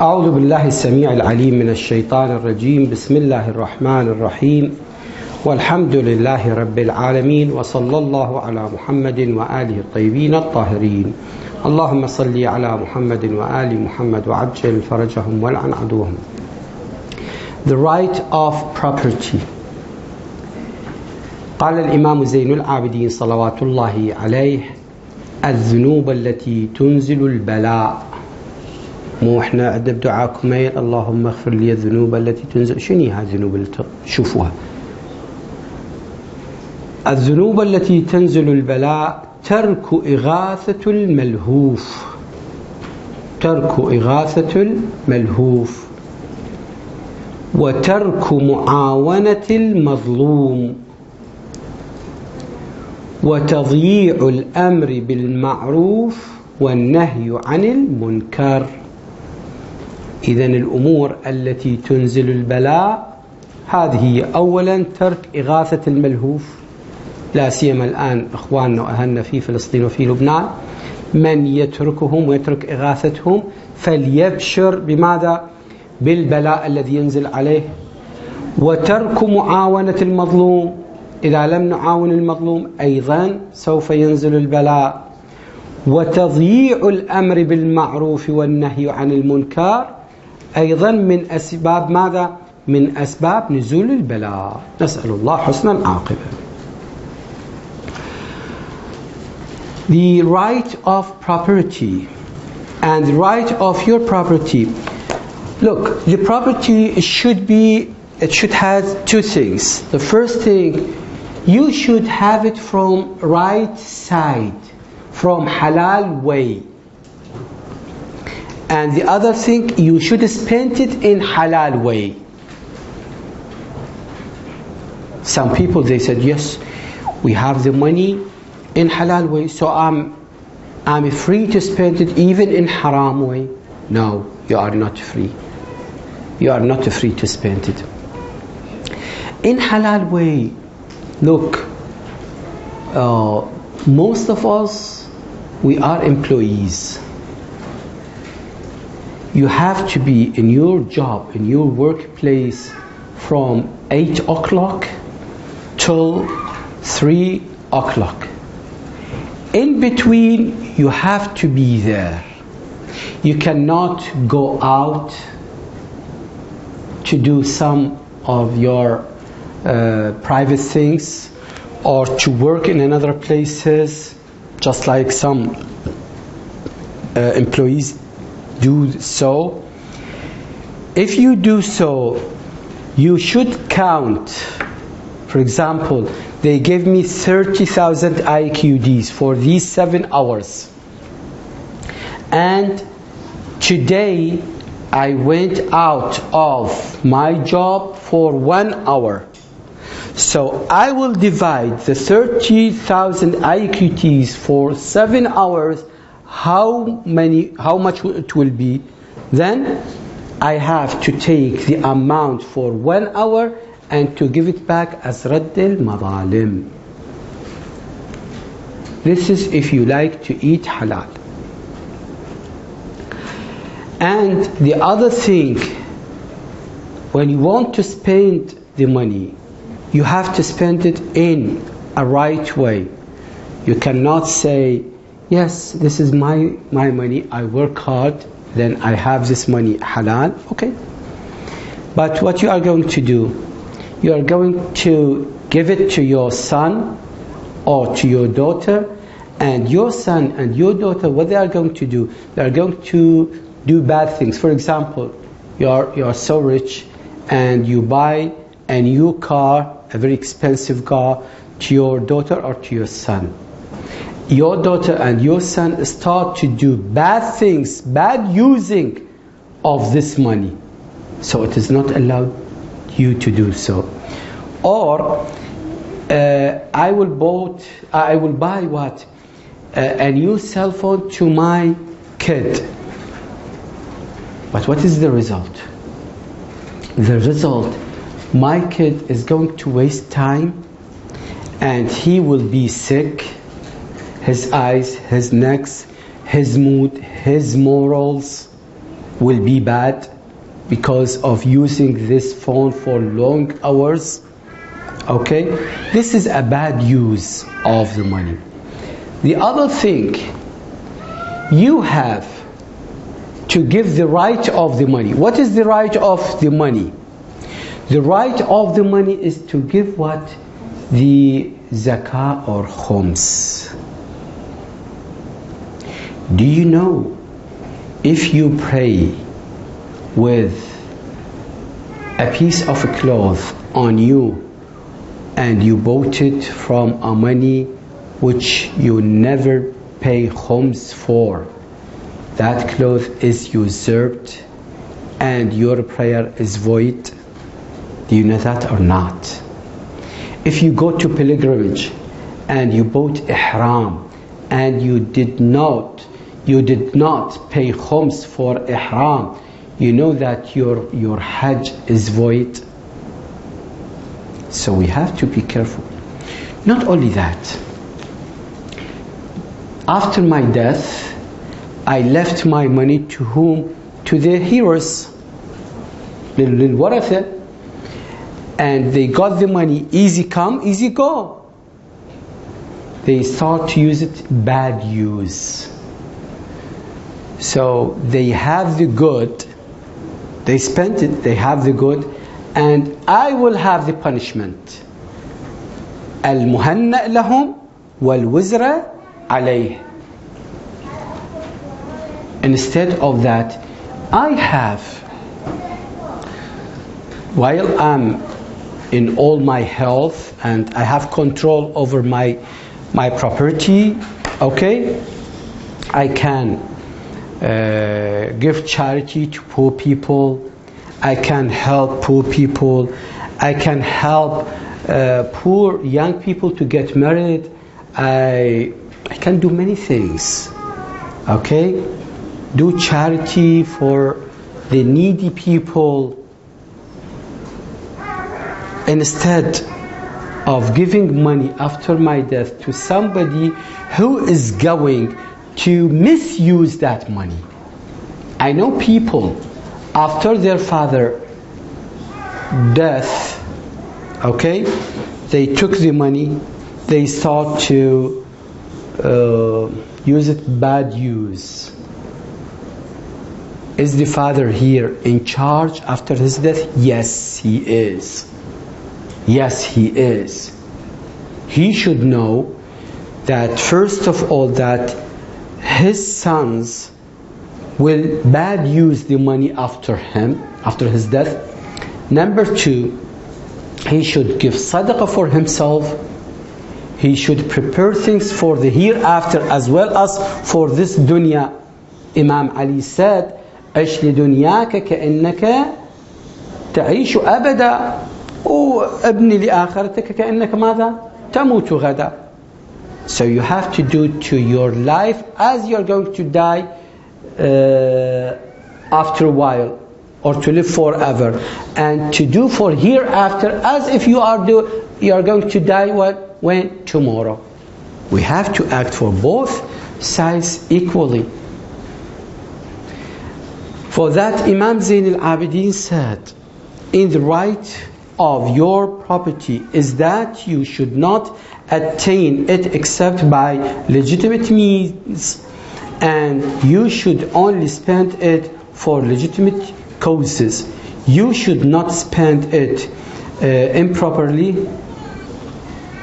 أعوذ بالله السميع العليم من الشيطان الرجيم. بسم الله الرحمن الرحيم، والحمد لله رب العالمين، وصلى الله على محمد وآله الطيبين الطاهرين. اللهم صل على محمد وآل محمد وعجل فرجهم والعن عدوهم. The right of property. قال الإمام زين العابدين صلوات الله عليه: الذنوب التي تنزل البلاء. مو احنا عندنا بدعاء كميل اللهم اغفر لي الذنوب التي تنزل. شنو هذه الذنوب اللي شوفوها؟ الذنوب التي تنزل البلاء ترك إغاثة الملهوف، ترك إغاثة الملهوف، وترك معاونة المظلوم، وتضييع الأمر بالمعروف والنهي عن المنكر. إذن الأمور التي تنزل البلاء هذه هي: أولا ترك إغاثة الملهوف، لا سيما الآن إخواننا وأهلنا في فلسطين وفي لبنان، من يتركهم ويترك إغاثتهم فليبشر بماذا؟ بالبلاء الذي ينزل عليه. وترك معاونة المظلوم، إذا لم نعاون المظلوم أيضا سوف ينزل البلاء. وتضييع الأمر بالمعروف والنهي عن المنكر أيضا من أسباب ماذا؟ من أسباب نزول البلاء. نسأل الله حسن العاقبة. The right of property and the right of your property. Look, the property should have two things. The first thing, you should have it from right side, from halal way. And the other thing, you should spend it in halal way. Some people, they said, yes, we have the money in halal way, so I'm free to spend it even in haram way. No, you are not free. You are not free to spend it in halal way. Look, most of us, we are employees. You have to be in your job, in your workplace, from 8 o'clock till 3 o'clock. In between, you have to be there. You cannot go out to do some of your private things or to work in another places, just like some employees do so. If you do so, you should count. For example, they gave me 30,000 IQDs for these 7 hours. And today I went out of my job for 1 hour. So I will divide the 30,000 IQTs for 7 hours. How much it will be? Then I have to take the amount for 1 hour and to give it back as Radd al-Madalim. This is if you like to eat halal. And the other thing, when you want to spend the money, you have to spend it in a right way. You cannot say, yes, this is my money, I work hard, then I have this money halal. Okay. But what you are going to do, you are going to give it to your son or to your daughter, and your son and your daughter, what they are going to do, they are going to do bad things. For example, you are so rich and you buy a new car, a very expensive car, to your daughter or to your son. Your daughter and your son start to do bad things, bad using of this money. So it is not allowed you to do so. Or I will buy what? A new cell phone to my kid. But what is the result? The result, my kid is going to waste time and he will be sick. His eyes, his necks, his mood, his morals, will be bad because of using this phone for long hours. Okay, this is a bad use of the money. The other thing, you have to give the right of the money. What is the right of the money? The right of the money is to give what? The zakah or khums. Do you know, if you pray with a piece of cloth on you and you bought it from a money which you never pay khums for, that cloth is usurped and your prayer is void? Do you know that or not? If you go to pilgrimage and you bought ihram and you did not pay khums for ihram, you know that your hajj is void. So we have to be careful. Not only that, after my death, I left my money to whom? To the heirs, للورثة, and they got the money easy come, easy go. They start to use it bad use. So they have the good, they spent it, they have the good, and I will have the punishment. المهنأ لهم والوزر عليه. Instead of that, I have, while I'm in all my health and I have control over my property, okay, I can give charity to poor people, I can help poor people, I can help poor young people to get married, I can do many things, okay, do charity for the needy people. Instead of giving money after my death to somebody who is going to misuse that money. I know people after their father death, okay, they took the money, they start to use it bad use. Is the father here in charge after his death? Yes, he is. Yes, he is. He should know that first of all that his sons will bad use the money after him, after his death. Number two, he should give sadaqah for himself. He should prepare things for the hereafter as well as for this dunya. Imam Ali said, عش لدنياك كأنك تعيش أبدا وابني لآخرتك كأنك ماذا تموت غدا. So you have to do to your life as you're going to die after a while, or to live forever, and to do for hereafter as if you are going to die when? Tomorrow. We have to act for both sides equally. For that, Imam Zain al-Abidin said, in the right of your property is that you should not attain it except by legitimate means, and you should only spend it for legitimate causes. You should not spend it improperly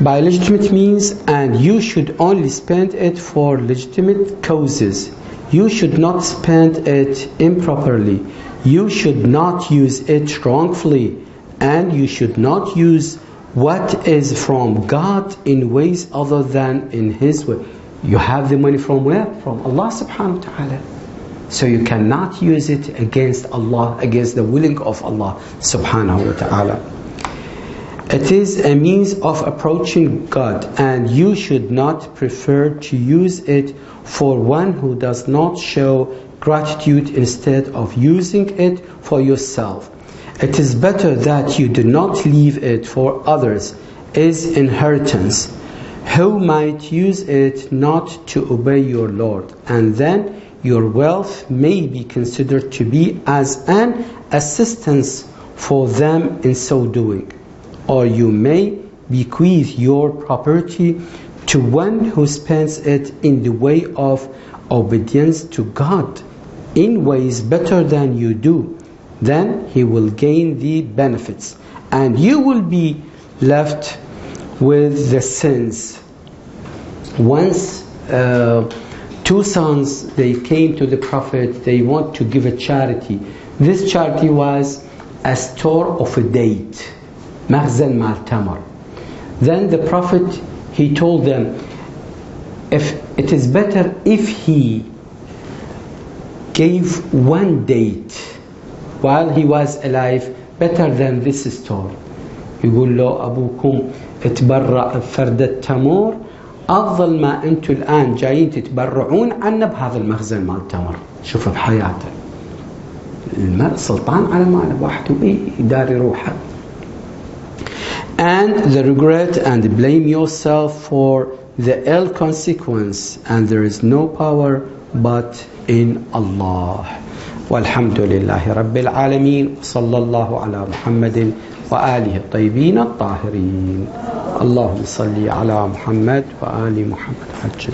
by legitimate means, and you should only spend it for legitimate causes. You should not spend it improperly. You should not use it wrongfully, and you should not use what is from God in ways other than in His way. You have the money from where? From Allah subhanahu wa ta'ala. So you cannot use it against Allah, against the willing of Allah subhanahu wa ta'ala. It is a means of approaching God, and you should not prefer to use it for one who does not show gratitude instead of using it for yourself. It is better that you do not leave it for others as inheritance, who might use it not to obey your Lord, and then your wealth may be considered to be as an assistance for them in so doing, or you may bequeath your property to one who spends it in the way of obedience to God in ways better than you do. Then he will gain the benefits, and you will be left with the sins. Once two sons, they came to the Prophet, they want to give a charity. This charity was a store of a date, مخزن مع التمر. Then the Prophet, he told them, if it is better if he gave one date while he was alive, better than this store. يقول له أبوكم اتبرع بفردة تمور أفضل ما أنتم الآن جايين تتبرعون عنا بهذا المخزن مال التمر. شوف بحياته المرء سلطان على ماله وحده يداري روحه. And the regret and blame yourself for the ill consequence, and there is no power but in Allah. والحمد لله رب العالمين وصلى الله على محمد وآله الطيبين الطاهرين. اللهم صل على محمد وآل محمد. حج